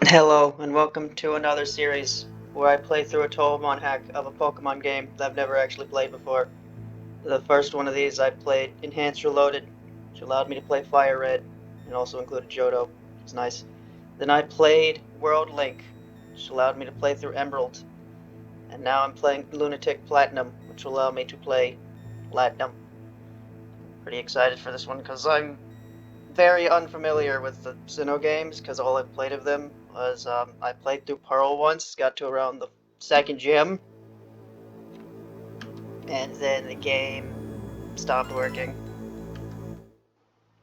Hello, and welcome to another series where I play through a Touhoumon hack of a Pokemon game that I've never actually played before. The first one of these I played Enhanced Reloaded, which allowed me to play Fire Red, and also included Johto, which was nice. Then I played World Link, which allowed me to play through Emerald, and now I'm playing Lunatic Platinum, which will allow me to play Platinum. Pretty excited for this one because I'm very unfamiliar with the Sinnoh games because all I've played of them was I played through Pearl once, got to around the second gym, and then the game stopped working.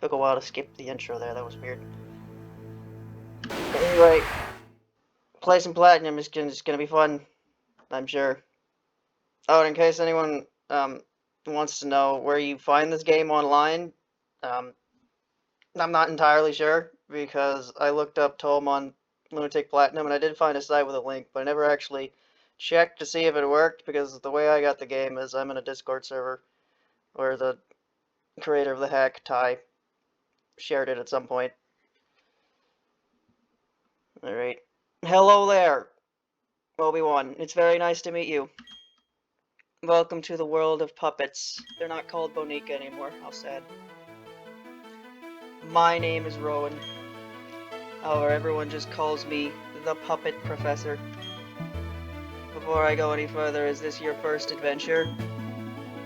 Took a while to skip the intro there, that was weird. Anyway, play some Platinum is just gonna be fun, I'm sure. Oh, and in case anyone wants to know where you find this game online, um, I'm not entirely sure because I looked up Touhoumon Lunatic Platinum and I did find a site with a link, but I never actually checked to see if it worked because the way I got the game is I'm in a Discord server where the creator of the hack, Ty, shared it at some point. Alright. Hello there, Obi-Wan. It's very nice to meet you. Welcome to the world of puppets. They're not called Bonica anymore. How sad. My name is Rowan. However, everyone just calls me the Puppet Professor. Before I go any further, is this your first adventure?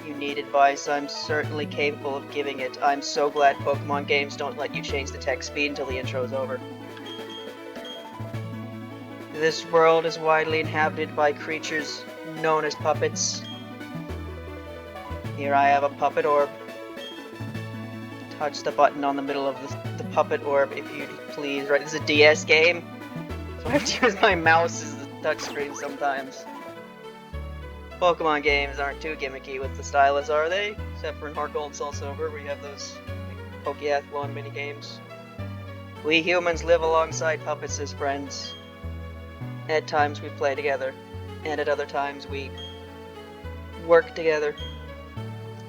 You need advice, I'm certainly capable of giving it. I'm so glad Pokemon games don't let you change the text speed until the intro is over. This world is widely inhabited by creatures known as puppets. Here I have a puppet orb. Touch the button on the middle of the puppet orb if you please. Right, this is a DS game, so I have to use my mouse as the touchscreen sometimes. Pokemon games aren't too gimmicky with the stylus, are they? Except for in Heart Gold and Soul Silver, where you have those like, Pokeathlon minigames. We humans live alongside puppets as friends. At times we play together, and at other times we work together.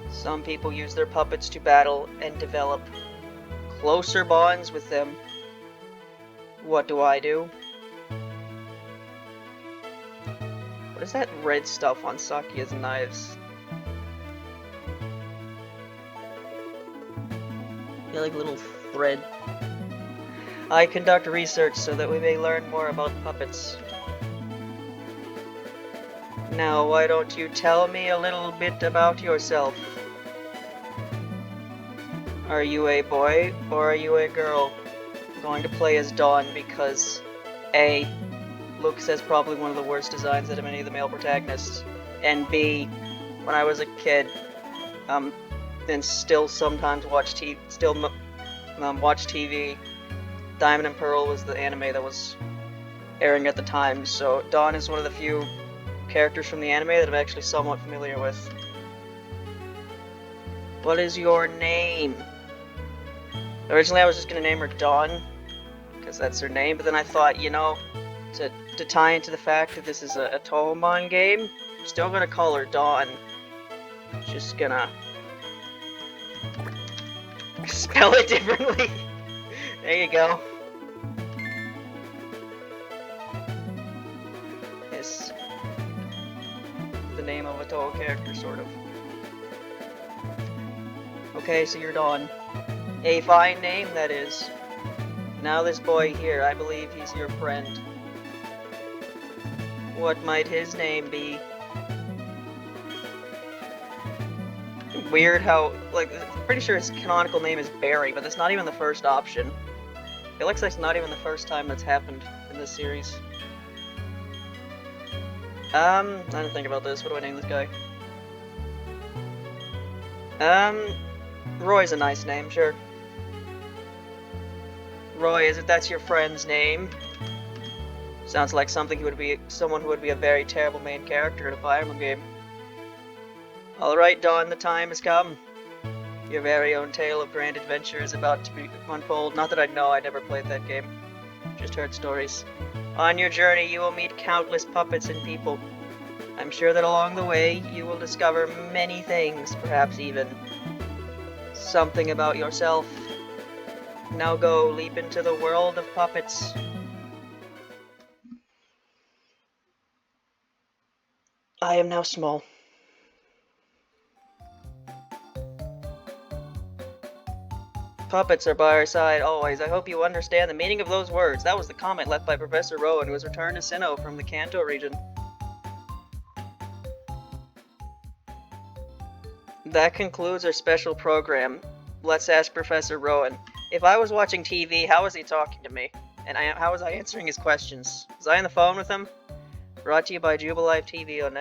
Some people use their puppets to battle and develop closer bonds with them. What do I do? What is that red stuff on Sakia's knives? They're like little thread. I conduct research so that we may learn more about puppets. Now, why don't you tell me a little bit about yourself? Are you a boy or are you a girl? I'm going to play as Dawn because A. Luke says probably one of the worst designs out of any of the male protagonists, and B. When I was a kid, and still sometimes watch TV, watch TV. Diamond and Pearl was the anime that was airing at the time, so Dawn is one of the few characters from the anime that I'm actually somewhat familiar with. What is your name? Originally I was just gonna name her Dawn, because that's her name, but then I thought, you know, to tie into the fact that this is a Touhoumon game, I'm still gonna call her Dawn. Just gonna spell it differently. There you go. It's the name of a Touhou character, sort of. Okay, so you're Dawn. A fine name, that is. Now this boy here, I believe he's your friend. What might his name be? Weird how, like, I'm pretty sure his canonical name is Barry, but that's not even the first option. It looks like it's not even the first time that's happened in this series. I didn't think about this. What do I name this guy? Roy's a nice name, sure. Roy, is it that's your friend's name? Sounds like someone who would be a very terrible main character in a Fire Emblem game. Alright, Dawn, the time has come. Your very own tale of grand adventure is about to unfold. Not that I know, I never played that game. Just heard stories. On your journey, you will meet countless puppets and people. I'm sure that along the way, you will discover many things, perhaps even something about yourself. Now go, leap into the world of puppets. I am now small. Puppets are by our side always. I hope you understand the meaning of those words. That was the comment left by Professor Rowan, who has returned to Sinnoh from the Kanto region. That concludes our special program. Let's ask Professor Rowan. If I was watching TV, how was he talking to me? And how was I answering his questions? Was I on the phone with him? Brought to you by Jubilife TV on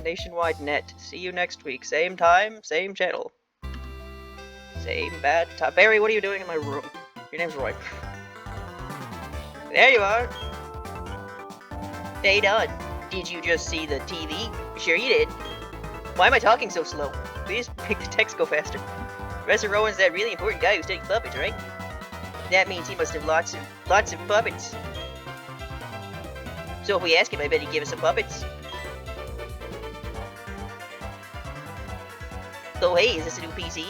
Nationwide Net. See you next week. Same time, same channel. Same bad time. Barry, what are you doing in my room? Your name's Roy. There you are. Hey, Don. Did you just see the TV? Sure you did. Why am I talking so slow? Please make the text go faster. Professor Rowan's that really important guy who's taking puppets, right? That means he must have lots of puppets. So if we ask him, I bet he'd give us some puppets. Oh hey, is this a new PC?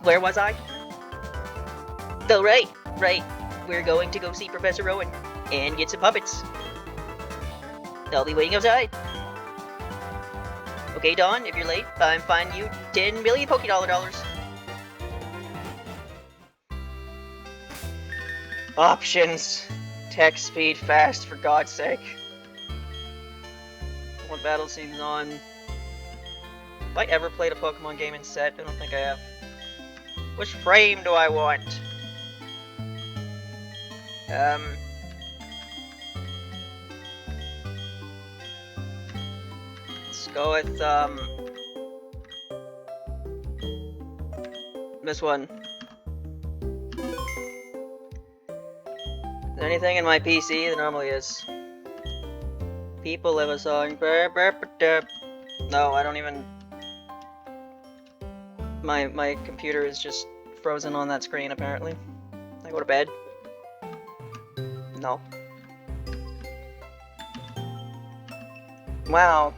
Where was I? Oh right. We're going to go see Professor Rowan and get some puppets. I'll be waiting outside. Okay, Dawn, if you're late, I'm fining you 10 million Poké dollars. Options. Text speed fast, for God's sake. What battle scene's on? Have I ever played a Pokemon game in set? I don't think I have. Which frame do I want? Let's go with, this one. Is there anything in my PC? There normally is. People live a song. No, I don't even... My computer is just frozen on that screen, apparently. I go to bed? No. Wow.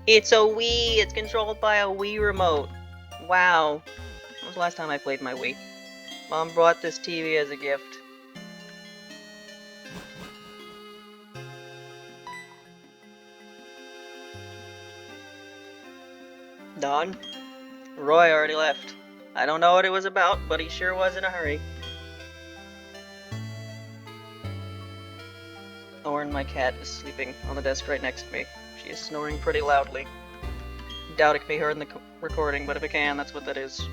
It's a Wii! It's controlled by a Wii remote. Wow. When was the last time I played my Wii? Mom brought this TV as a gift. Dawn? Roy already left. I don't know what it was about, but he sure was in a hurry. Orin, my cat, is sleeping on the desk right next to me. She is snoring pretty loudly. Doubt it can be heard in the recording, but if it can, that's what that is.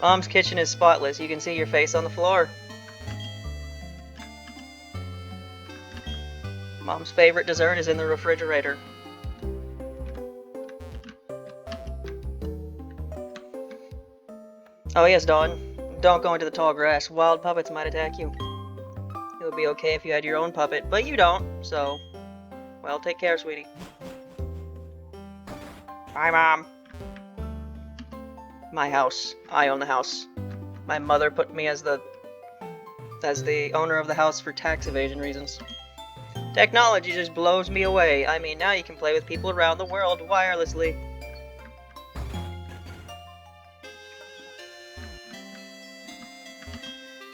Mom's kitchen is spotless. You can see your face on the floor. Mom's favorite dessert is in the refrigerator. Oh yes, Dawn. Don't go into the tall grass. Wild puppets might attack you. It would be okay if you had your own puppet, but you don't, so... Well, take care, sweetie. Bye, Mom. My house. I own the house. My mother put me as the owner of the house for tax evasion reasons. Technology just blows me away. I mean, now you can play with people around the world wirelessly.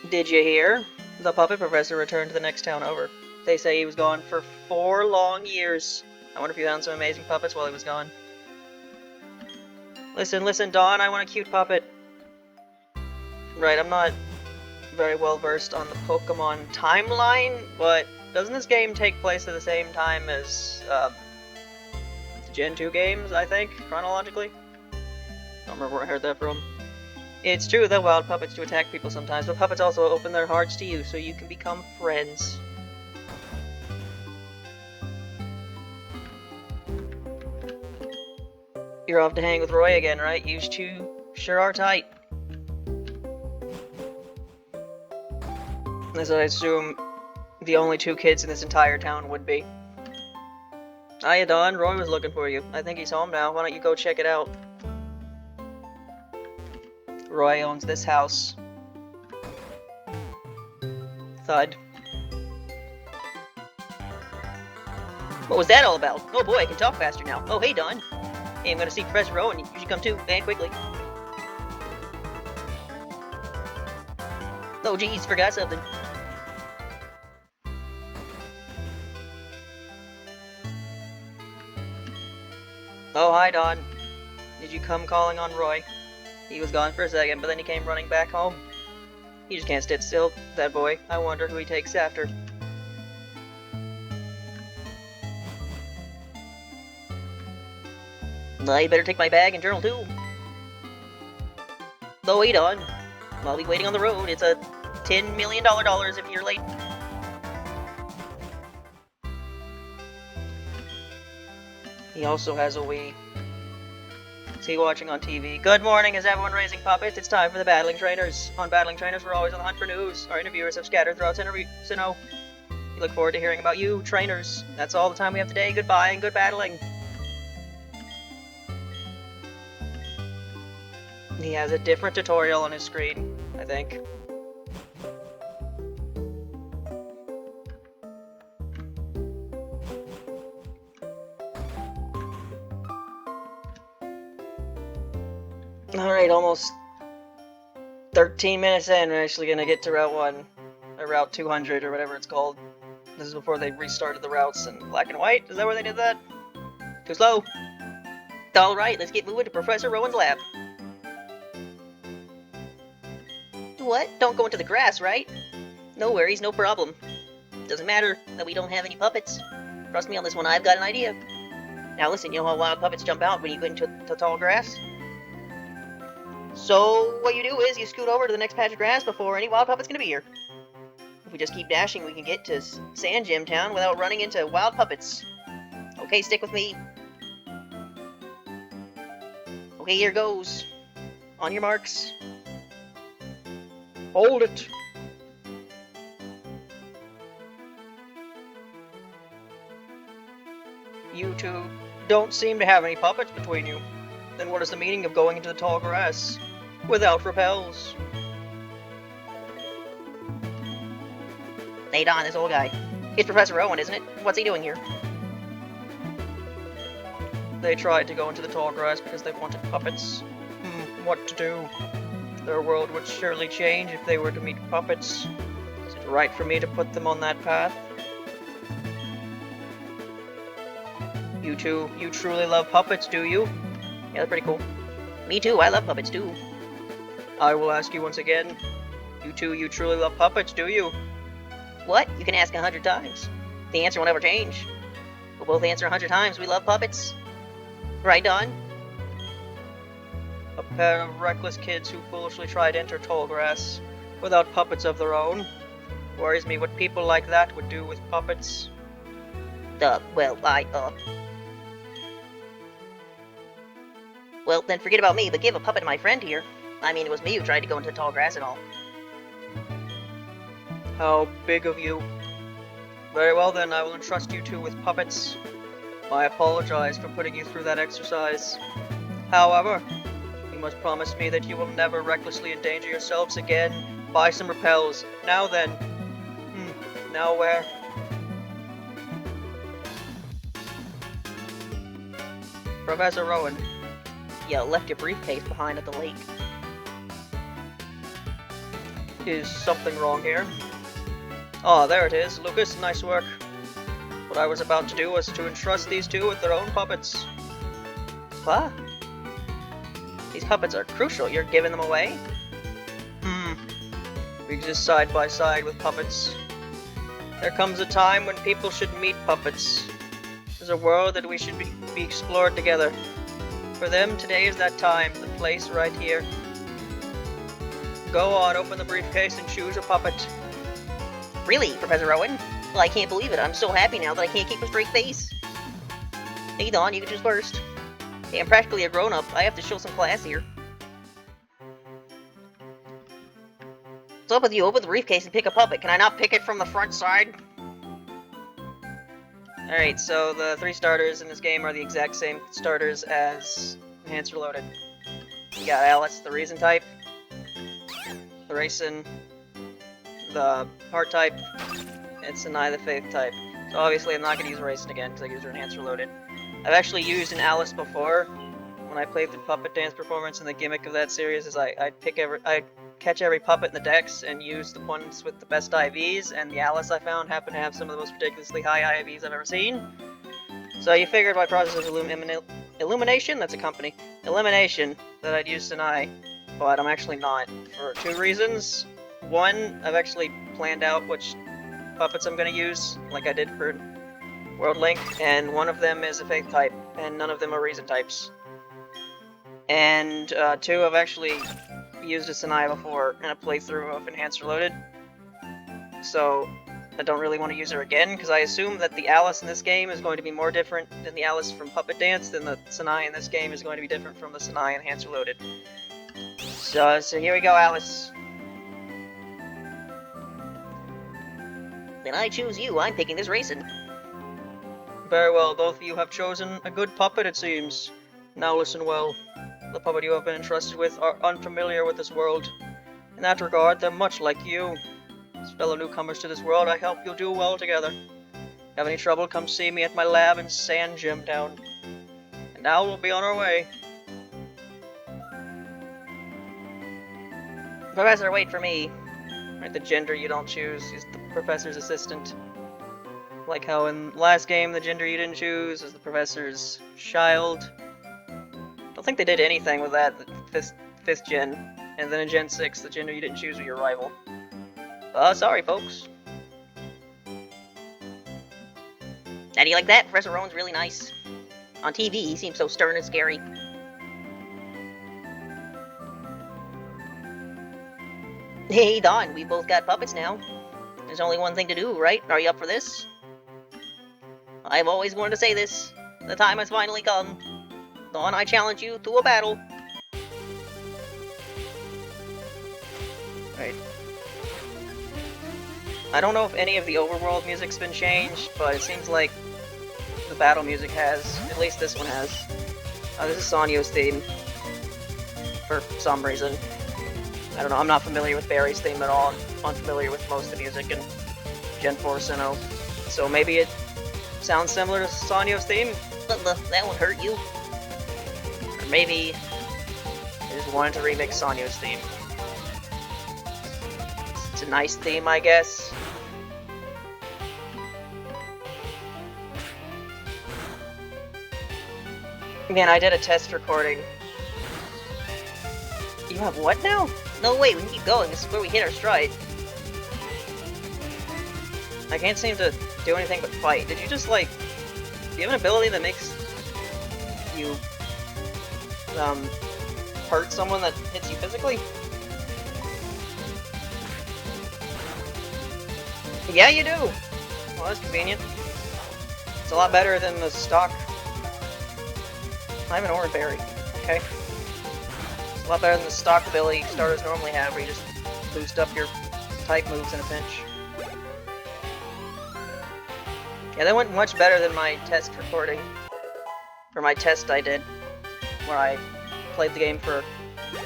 Did you hear? The puppet professor returned to the next town over. They say he was gone for 4 long years. I wonder if you found some amazing puppets while he was gone. Listen, Dawn, I want a cute puppet. Right, I'm not very well versed on the Pokemon timeline, but doesn't this game take place at the same time as the Gen 2 games, I think, chronologically? Don't remember where I heard that from. It's true that wild puppets do attack people sometimes, but puppets also open their hearts to you so you can become friends. You're off to hang with Roy again, right? You two sure are tight. As I assume the only 2 kids in this entire town would be. Hiya, Dawn. Roy was looking for you. I think he's home now. Why don't you go check it out? Roy owns this house. Thud. What was that all about? Oh boy, I can talk faster now. Oh, hey, Dawn. Hey, I'm gonna see Professor Rowan. You should come too, and quickly. Oh, geez, forgot something. Oh, hi, Don. Did you come calling on Roy? He was gone for a second, but then he came running back home. He just can't sit still, that boy. I wonder who he takes after. I better take my bag and journal too. Though wait on. I'll be waiting on the road. It's a $10 million if you're late. He also has a Wii. Is he watching on TV? Good morning, is everyone raising puppets? It's time for the Battling Trainers. On Battling Trainers, we're always on the hunt for news. Our interviewers have scattered throughout Sinnoh. We look forward to hearing about you, trainers. That's all the time we have today. Goodbye and good battling. He has a different tutorial on his screen, I think. Alright, almost 13 minutes in, we're actually gonna get to Route 1. Or Route 200, or whatever it's called. This is before they restarted the routes in black and white. Is that where they did that? Too slow. Alright, let's get moving to Professor Rowan's lab. What? Don't go into the grass, right? No worries, no problem. Doesn't matter that we don't have any puppets. Trust me on this one, I've got an idea. Now listen, you know how wild puppets jump out when you get into the tall grass? So, what you do is you scoot over to the next patch of grass before any wild puppet's gonna be here. If we just keep dashing, we can get to Sand Gem Town without running into wild puppets. Okay, stick with me. Okay, here goes. On your marks. Hold it! You two don't seem to have any puppets between you. Then what is the meaning of going into the tall grass without rappels? Hey Don, this old guy. It's Professor Rowan, isn't it? What's he doing here? They tried to go into the tall grass because they wanted puppets. What to do? Their world would surely change if they were to meet puppets. Is it right for me to put them on that path? You two, you truly love puppets, do you? Yeah, that's pretty cool. Me too, I love puppets too. I will ask you once again. You two, you truly love puppets, do you? What? You can ask 100 times. The answer will never change. We'll both answer 100 times. We love puppets. Right, Don? A pair of reckless kids who foolishly try to enter tall grass without puppets of their own. Worries me what people like that would do with puppets. Well, then forget about me, but give a puppet to my friend here. I mean, it was me who tried to go into the tall grass and all. How big of you. Very well then, I will entrust you two with puppets. I apologize for putting you through that exercise. However, you must promise me that you will never recklessly endanger yourselves again. Buy some repels. Now then. Now where? Professor Rowan. You left your briefcase behind at the lake. Is something wrong here? Ah, there it is. Lucas, nice work. What I was about to do was to entrust these two with their own puppets. What? These puppets are crucial. You're giving them away? We exist side by side with puppets. There comes a time when people should meet puppets. There's a world that we should be explored together. For them, today is that time, the place right here. Go on, open the briefcase and choose a puppet. Really, Professor Rowan? Well, I can't believe it. I'm so happy now that I can't keep a straight face. Hey, Dawn, you can choose first. Hey, I'm practically a grown-up. I have to show some class here. What's up with you? Open the briefcase and pick a puppet. Can I not pick it from the front side? Alright, so the 3 starters in this game are the exact same starters as Enhanced Reloaded. You got Alice, the Reason type, the Racing, the Heart type, and Sanai, the Faith type. So obviously I'm not going to use Racing again because I used her Enhanced Reloaded. I've actually used an Alice before. When I played the puppet dance performance, and the gimmick of that series is I'd catch every puppet in the decks and use the ones with the best IVs, and the Alice I found happened to have some of the most ridiculously high IVs I've ever seen. So you figured my process was Illumination? That's a company. Elimination that I'd use Sinai, but I'm actually not, for two reasons. One, I've actually planned out which puppets I'm gonna use, like I did for World Link, and one of them is a Faith type, and none of them are Reason types. And two, I've actually used a Sinai before in a playthrough of Enhanced Reloaded, so I don't really want to use her again, because I assume that the Alice in this game is going to be more different than the Alice from Puppet Dance, than the Sinai in this game is going to be different from the Sinai in Enhanced Reloaded. So here we go, Alice. Then I choose you. I'm picking this racing. Very well, both of you have chosen a good puppet, it seems. Now listen well. The puppet you have been entrusted with are unfamiliar with this world. In that regard, they're much like you. As fellow newcomers to this world, I hope you'll do well together. Have any trouble, come see me at my lab in Sand Gym Town. And now we'll be on our way. Professor, wait for me. Right, the gender you don't choose is the professor's assistant. Like how in last game, the gender you didn't choose is the professor's child. Don't think they did anything with that fifth gen. And then in Gen 6, the gender you didn't choose was your rival. Sorry, folks. How do you like that? Professor Rowan's really nice. On TV, he seems so stern and scary. Hey, Don, we both got puppets now. There's only one thing to do, right? Are you up for this? I've always wanted to say this. The time has finally come. Don, I challenge you to a battle. Right. I don't know if any of the overworld music's been changed, but it seems like the battle music has. At least this one has. This is Sanyo's theme. For some reason. I don't know, I'm not familiar with Barry's theme at all. I'm unfamiliar with most of the music in Gen 4 Sinnoh. So maybe it sounds similar to Sanyo's theme? That won't hurt you. Or maybe I just wanted to remix Sanyo's theme. It's a nice theme, I guess. Man, I did a test recording. You have what now? No, wait, we can keep going. This is where we hit our stride. I can't seem to do anything but fight. Did you just, like... Do you have an ability that makes you, hurt someone that hits you physically? Yeah, you do! Well, that's convenient. It's a lot better than the stock... I have an Orange Berry. Okay. A lot better than the stock ability starters normally have, where you just boost up your type moves in a pinch. Yeah, that went much better than my test recording. For my test I did, where I played the game for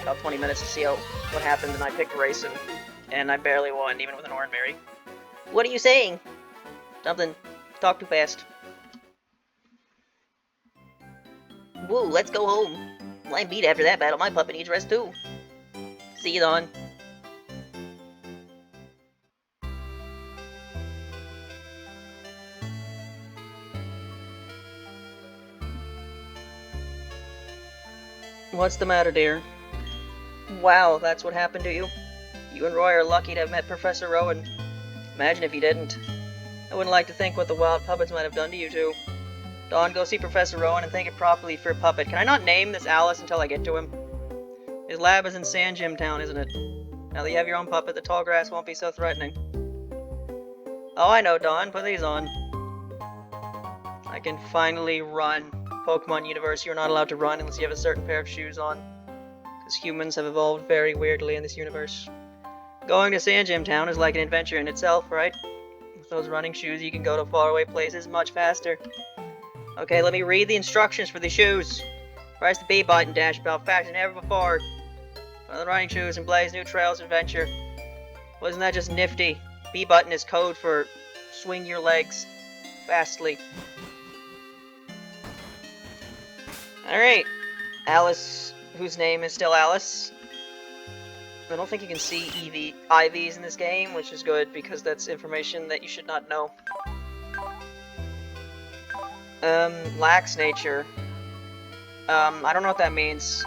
about 20 minutes to see what happened, and I picked Racing, and I barely won, even with an Orange Berry. What are you saying? Something. Talk too fast. Woo, let's go home. Well, I'm beat after that battle. My puppet needs rest too. See you, Don. What's the matter, dear? Wow, that's what happened to you? You and Roy are lucky to have met Professor Rowan. Imagine if you didn't. I wouldn't like to think what the wild puppets might have done to you two. Dawn, go see Professor Rowan and thank it properly for a puppet. Can I not name this Alice until I get to him? His lab is in Sand Gym Town, isn't it? Now that you have your own puppet, the tall grass won't be so threatening. Oh, I know, Dawn. Put these on. I can finally run. Pokemon Universe, you're not allowed to run unless you have a certain pair of shoes on. Because humans have evolved very weirdly in this universe. Going to Sand Gym Town is like an adventure in itself, right? With those running shoes, you can go to faraway places much faster. Okay, let me read the instructions for the shoes. Press the B button, dash about faster than ever before. Follow the running shoes and blaze new trails of adventure. Wasn't that just nifty? B button is code for swing your legs fastly. Alright. Alice, whose name is still Alice. I don't think you can see IVs in this game, which is good because that's information that you should not know. Lax nature. I don't know what that means.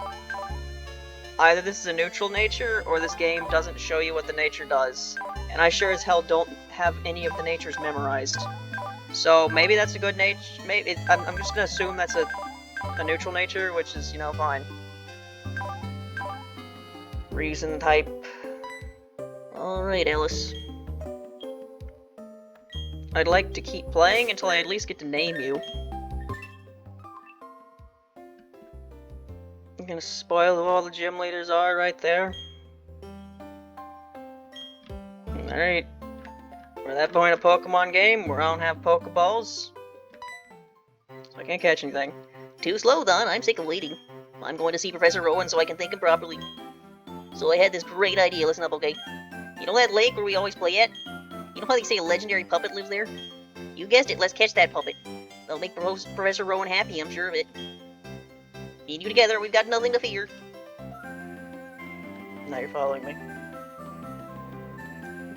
Either this is a neutral nature, or this game doesn't show you what the nature does. And I sure as hell don't have any of the natures memorized. So maybe that's a good nature. Maybe I'm just gonna assume that's a neutral nature, which is, you know, fine. Reason type. Alright, Alice. I'd like to keep playing until I at least get to name you. I'm gonna spoil who all the gym leaders are right there. Alright. We're at that point in a Pokemon game where I don't have Pokeballs. So I can't catch anything. Too slow, Don. I'm sick of waiting. I'm going to see Professor Rowan so I can think him properly. So I had this great idea. Listen up, okay? You know that lake where we always play at? You know how they say a legendary puppet lives there? You guessed it. Let's catch that puppet. That'll make Professor Rowan happy, I'm sure of it. Me and you together, we've got nothing to fear. Now you're following me.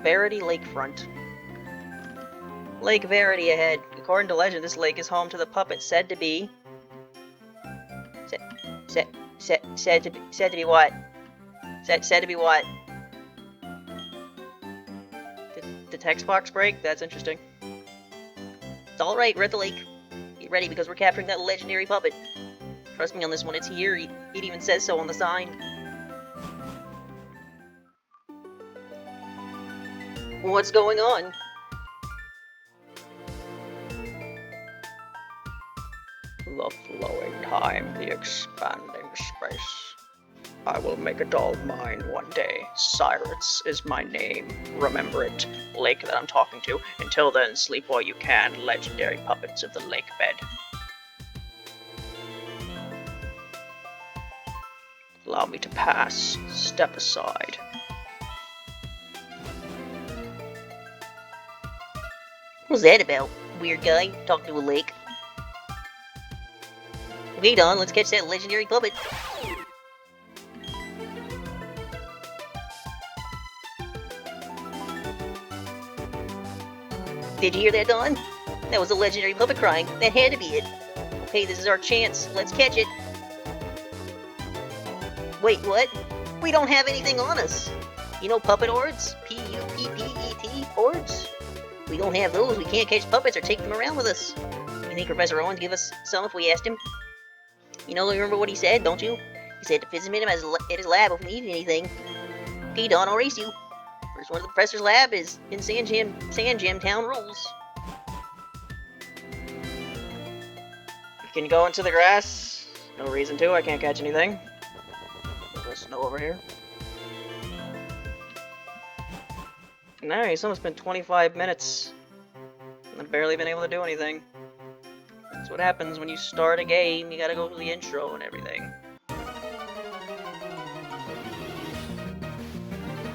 Verity Lakefront. Lake Verity ahead. According to legend, this lake is home to the puppet said to be... Said to be what? Said to be what? Did the text box break? That's interesting. It's alright, we're at the lake. Get ready because we're capturing that legendary puppet. Trust me on this one, it's here. It even says so on the sign. What's going on? The flowing time, the expanding space. I will make it all mine one day. Cyrus is my name. Remember it. Lake that I'm talking to. Until then, sleep while you can, legendary puppets of the lake bed. Allow me to pass. Step aside. What's that about? Weird guy talking to a lake. Okay, Don, let's catch that legendary puppet. Did you hear that, Don? That was a legendary puppet crying. That had to be it. Okay, this is our chance. Let's catch it. Wait, what? We don't have anything on us. You know puppet ords? P-U-P-P-E-T ords? We don't have those. We can't catch puppets or take them around with us. You think Professor Owen would give us some if we asked him? You know, remember what he said, don't you? He said to visit him at his lab if we needed anything. Okay, Don, I'll race you. First one to the professor's lab is in Sand Jam Town rules. You can go into the grass. No reason to. I can't catch anything. There's snow over here. Nice, almost been 25 minutes. And I've barely been able to do anything. That's what happens when you start a game. You gotta go through the intro and everything.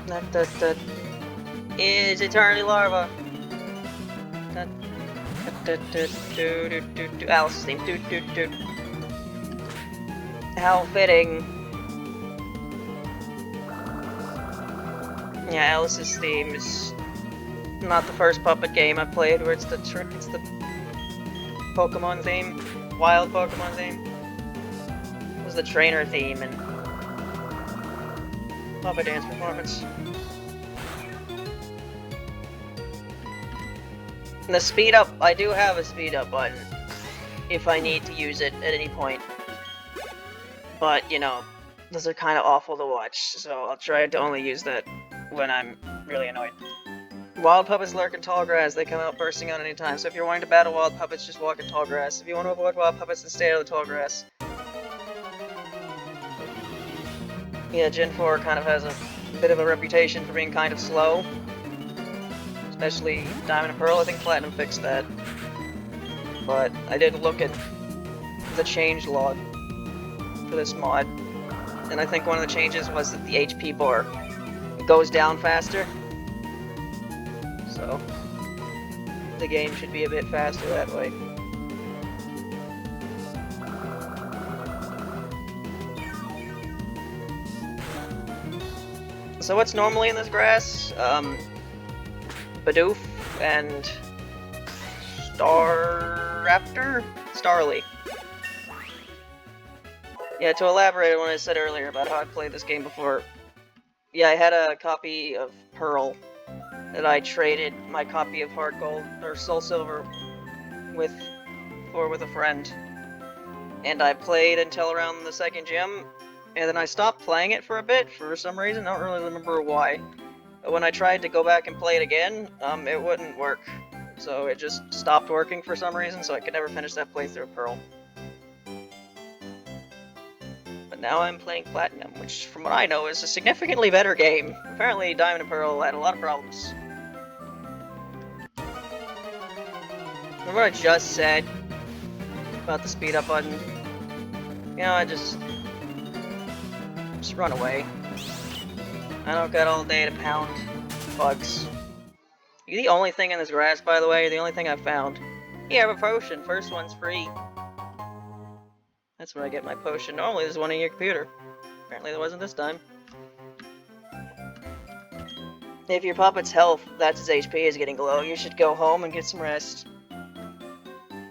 That is Eternity Larva. Alice's theme. How fitting. Yeah, Alice's theme is not the first puppet game I've played where it's the Pokemon theme, wild Pokemon theme. It was the trainer theme and puppet dance performance. And the speed up, I do have a speed up button if I need to use it at any point. But, you know, those are kind of awful to watch, so I'll try to only use that when I'm really annoyed. Wild puppets lurk in tall grass. They come out bursting out any time. So if you're wanting to battle wild puppets, just walk in tall grass. If you want to avoid wild puppets, then stay out of the tall grass. Yeah, Gen 4 kind of has a bit of a reputation for being kind of slow. Especially Diamond and Pearl. I think Platinum fixed that. But I did look at the change log for this mod. And I think one of the changes was that the HP bar goes down faster. So the game should be a bit faster that way. So what's normally in this grass? Bidoof and Starly. Yeah, to elaborate on what I said earlier about how I played this game before, yeah, I had a copy of Pearl that I traded my copy of Heart Gold, or Soul Silver, with a friend. And I played until around the second gym, and then I stopped playing it for a bit for some reason. I don't really remember why. But when I tried to go back and play it again, it wouldn't work. So it just stopped working for some reason, so I could never finish that playthrough of Pearl. But now I'm playing Platinum, which, from what I know, is a significantly better game. Apparently, Diamond and Pearl had a lot of problems. Remember what I just said about the speed up button? You know, I just run away. I don't got all day to pound bugs. You're the only thing in this grass, by the way. You're the only thing I've found. Here, I have a potion. First one's free. That's where I get my potion. Normally, there's one in your computer. Apparently, there wasn't this time. If your puppet's health, that's his HP, is getting low, you should go home and get some rest.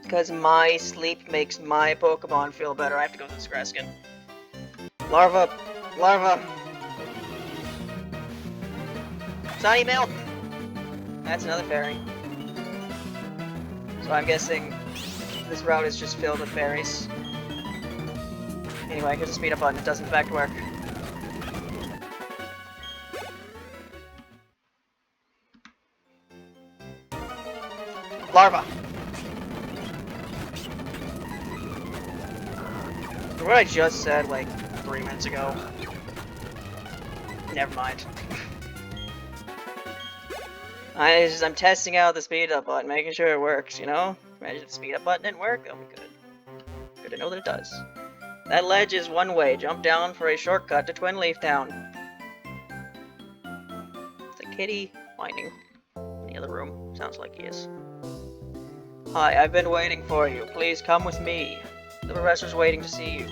Because my sleep makes my Pokemon feel better. I have to go to this grass again. Larva! Larva! Sunny Milk! That's another fairy. So I'm guessing this route is just filled with fairies. Anyway, here's the speed up button. It does in fact work. Larva! What I just said, like, 3 minutes ago. Never mind. I'm testing out the speed up button, making sure it works, you know? Imagine if the speed up button didn't work, oh good. Good to know that it does. That ledge is one way. Jump down for a shortcut to Twin Leaf Town. It's a kitty whining in the other room. Sounds like he is. Hi, I've been waiting for you. Please come with me. The professor's waiting to see you.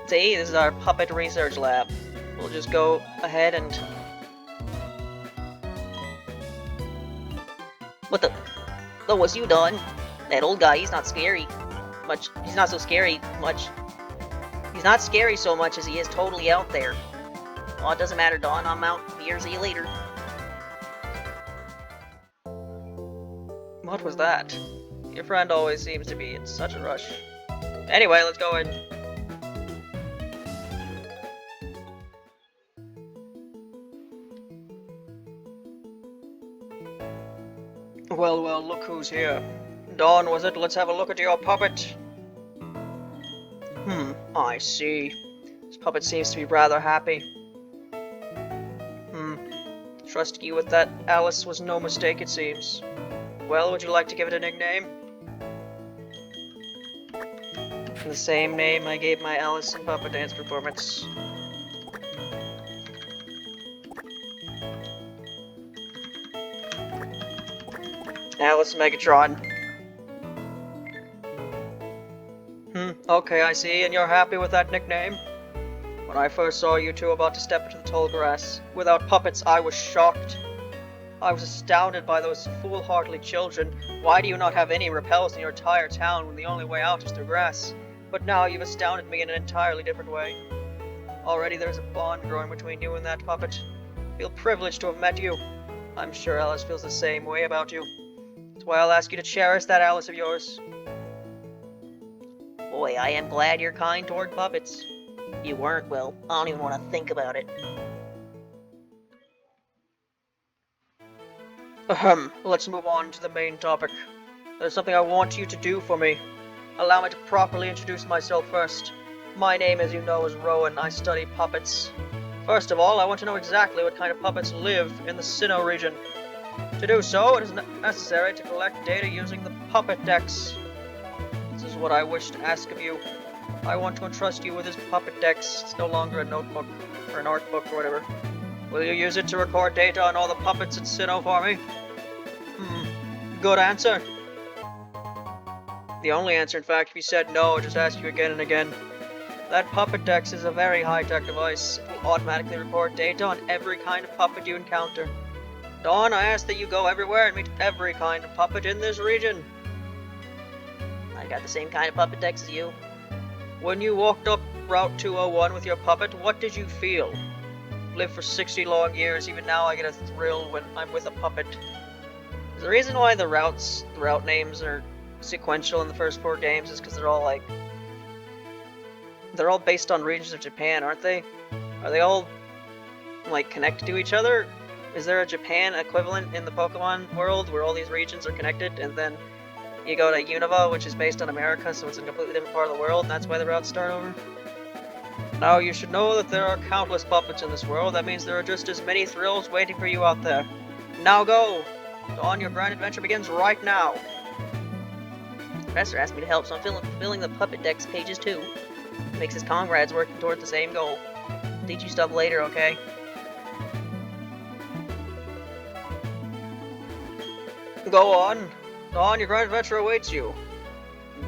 See, this is our puppet research lab. We'll just go ahead and... What the? Oh, was you done? That old guy, he's not scary. Much. He's not so scary much. He's not scary so much as he is totally out there. Oh, it doesn't matter, Dawn. I'm out. Here, see you later. What was that? Your friend always seems to be in such a rush. Anyway, let's go in. Well, well, look who's here. Dawn, was it? Let's have a look at your puppet. I see. This puppet seems to be rather happy. Trusting you with that, Alice, was no mistake, it seems. Well, would you like to give it a nickname? The same name I gave my Alice in Puppet Dance performance. Alice Megatron. Okay, I see, and you're happy with that nickname? When I first saw you two about to step into the tall grass, without puppets, I was shocked. I was astounded by those foolhardy children. Why do you not have any repels in your entire town when the only way out is through grass? But now you've astounded me in an entirely different way. Already there's a bond growing between you and that puppet. I feel privileged to have met you. I'm sure Alice feels the same way about you. That's why I'll ask you to cherish that Alice of yours. Boy, I am glad you're kind toward puppets. If you weren't, well, I don't even want to think about it. Let's move on to the main topic. There's something I want you to do for me. Allow me to properly introduce myself first. My name, as you know, is Rowan. I study puppets. First of all, I want to know exactly what kind of puppets live in the Sinnoh region. To do so, it is necessary to collect data using the Puppet Dex. This is what I wish to ask of you. I want to entrust you with this Puppet Dex. It's no longer a notebook, or an art book, or whatever. Will you use it to record data on all the puppets in Sinnoh for me? Good answer. The only answer, in fact, if you said no, I'll just ask you again and again. That Puppet Dex is a very high-tech device. It will automatically record data on every kind of puppet you encounter. Dawn, I ask that you go everywhere and meet every kind of puppet in this region. I got the same kind of puppet dex as you. When you walked up Route 201 with your puppet, what did you feel? Lived for 60 long years, even now I get a thrill when I'm with a puppet. The reason why the route names are sequential in the first 4 games is because they're all based on regions of Japan, aren't they? Are they all like connected to each other? Is there a Japan equivalent in the Pokemon world where all these regions are connected, and then you go to Unova, which is based on America, so it's a completely different part of the world, and that's why the routes start over? Now, you should know that there are countless puppets in this world. That means there are just as many thrills waiting for you out there. Now go! Dawn, your grand adventure begins right now! The professor asked me to help, so I'm filling the puppet deck's pages too. It makes his comrades working toward the same goal. I'll teach you stuff later, okay? Go on. Dawn, your grand adventure awaits you.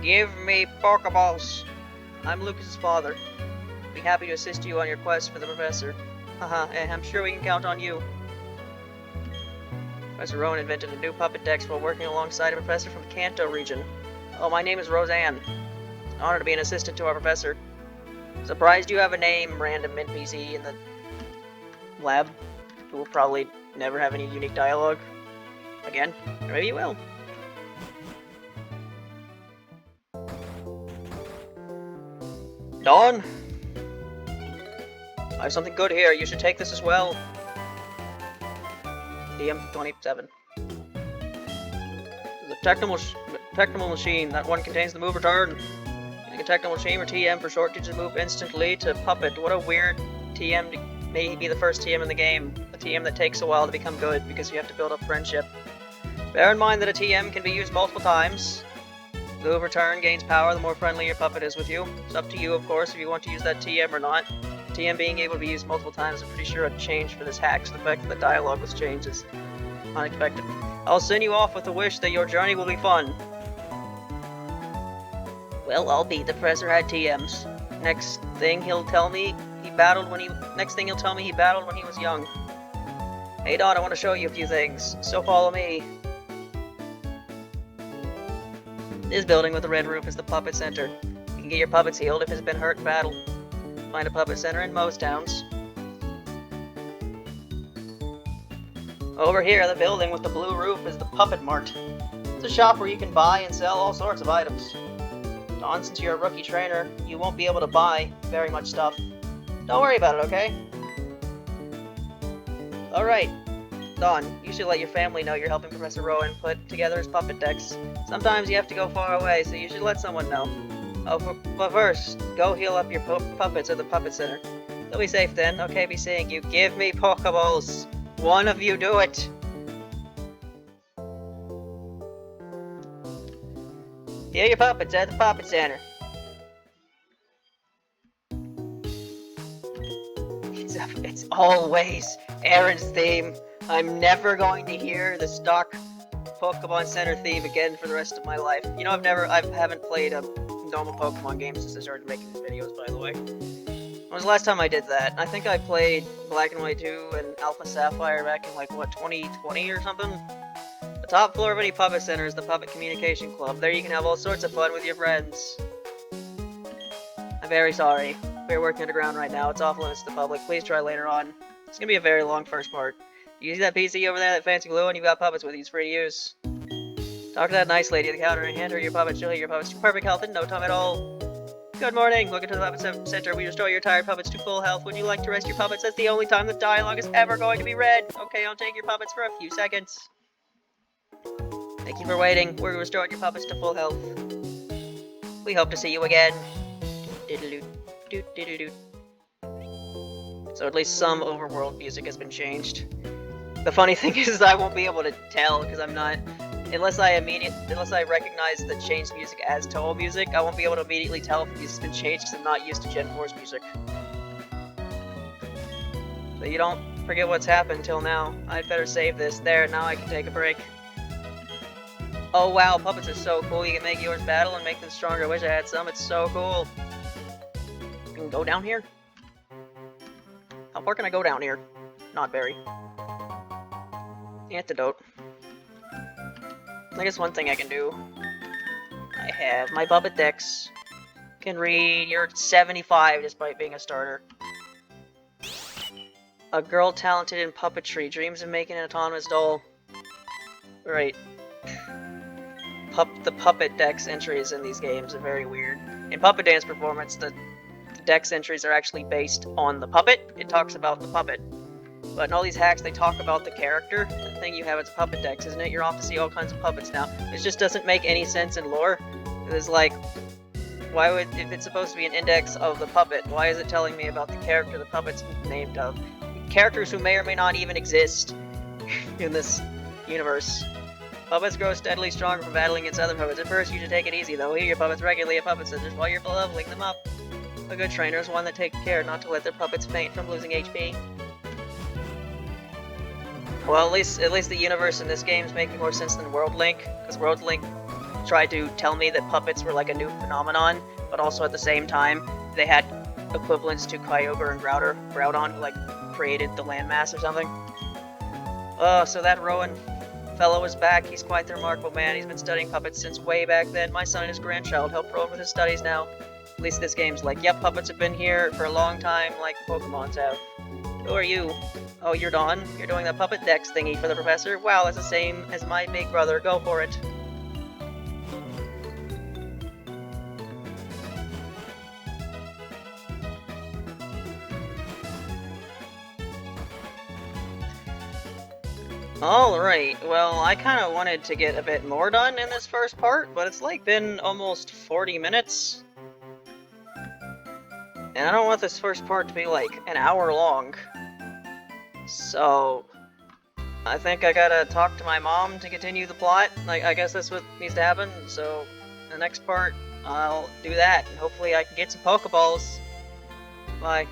Give me Pokeballs. I'm Lucas's father. I'll be happy to assist you on your quest for the professor. Haha, and I'm sure we can count on you. Professor Rowan invented a new puppet dex while working alongside a professor from the Kanto region. Oh, my name is Roseanne. An honor to be an assistant to our professor. Surprised you have a name, random NPC in the lab, who will probably never have any unique dialogue. Again, or maybe you will. Dawn! I have something good here. You should take this as well. DM27. The technical machine. That one contains the move return. Using a technical machine or TM for short, you just move instantly to puppet. What a weird TM to maybe be the first TM in the game. A TM that takes a while to become good because you have to build up friendship. Bear in mind that a TM can be used multiple times. Move return gains power the more friendly your puppet is with you. It's up to you, of course, if you want to use that TM or not. TM being able to be used multiple times, I'm pretty sure a change for this hack, so the fact that the dialogue was changed is unexpected. I'll send you off with a wish that your journey will be fun. Well, I'll be. The professor had TMs. Next thing he'll tell me he battled when he was young. Hey Dawn, I want to show you a few things, so follow me. This building with the red roof is the puppet center. You can get your puppets healed if it's been hurt in battle. Find a puppet center in most towns. Over here, the building with the blue roof is the Puppet Mart. It's a shop where you can buy and sell all sorts of items. Dawn, since you're a rookie trainer, you won't be able to buy very much stuff. Don't worry about it, okay? Alright. Dawn, you should let your family know you're helping Professor Rowan put together his puppet decks. Sometimes you have to go far away, so you should let someone know. Oh, but first, go heal up your puppets at the Puppet Center. They'll be safe then. Okay, be seeing you. Give me Pokeballs. One of you do it. Heal your puppets at the Puppet Center. It's always Aaron's theme. I'm never going to hear the stock Pokemon Center theme again for the rest of my life. You know, I haven't played a normal Pokemon game since I started making these videos, by the way. When was the last time I did that? I think I played Black and White 2 and Alpha Sapphire back in, like, what, 2020 or something? The top floor of any Puppet Center is the Puppet Communication Club. There you can have all sorts of fun with your friends. I'm very sorry. We're working underground right now. It's off limits to the public. Please try later on. It's gonna be a very long first part. You see that PC over there, that fancy blue one? You've got puppets with you. It's free to use. Talk to that nice lady at the counter and hand her your puppets. She'll heal your puppets to perfect health in no time at all. Good morning. Welcome to the Puppet Center. We restore your tired puppets to full health. Would you like to rest your puppets? That's the only time the dialogue is ever going to be read. Okay, I'll take your puppets for a few seconds. Thank you for waiting. We're restoring your puppets to full health. We hope to see you again. So at least some overworld music has been changed. The funny thing is I won't be able to tell because I'm not... Unless I recognize the changed music as Touhou music, I won't be able to immediately tell if the music's been changed because I'm not used to Gen 4's music. So you don't forget what's happened till now. I'd better save this. There, now I can take a break. Oh wow, puppets are so cool. You can make yours battle and make them stronger. I wish I had some. It's so cool. You can go down here? How far can I go down here? Not very. Antidote. I guess one thing I can do. I have my puppet decks. Can read. You're 75 despite being a starter. A girl talented in puppetry dreams of making an autonomous doll. Right. The puppet dex entries in these games are very weird. In Puppet Dance Performance, the dex entries are actually based on the puppet. It talks about the puppet. But in all these hacks, they talk about the character. The thing you have is a puppet dex, isn't it? You're off to see all kinds of puppets now. It just doesn't make any sense in lore. It's like, why would, if it's supposed to be an index of the puppet, why is it telling me about the character the puppet's named of? Characters who may or may not even exist in this universe. Puppets grow steadily stronger from battling against other puppets. At first, you should take it easy, though. Heal your puppets regularly at puppet centers while you're leveling them up. A good trainer is one that takes care not to let their puppets faint from losing HP. Well, at least the universe in this game is making more sense than World Link, because World Link tried to tell me that puppets were like a new phenomenon, but also at the same time, they had equivalents to Kyogre and Groudon, who like created the landmass or something. Oh, so that Rowan fellow is back. He's quite the remarkable man. He's been studying puppets since way back then. My son and his grandchild help Rowan with his studies now. At least this game's like, yep, puppets have been here for a long time, like Pokemon's have. Who are you? Oh, you're Dawn. You're doing the puppet dex thingy for the professor. Wow, that's the same as my big brother. Go for it. Alright, well, I kind of wanted to get a bit more done in this first part, but it's like been almost 40 minutes. And I don't want this first part to be like an hour long. So, I think I gotta talk to my mom to continue the plot. Like, I guess that's what needs to happen, so the next part, I'll do that, and hopefully I can get some Pokeballs. Bye.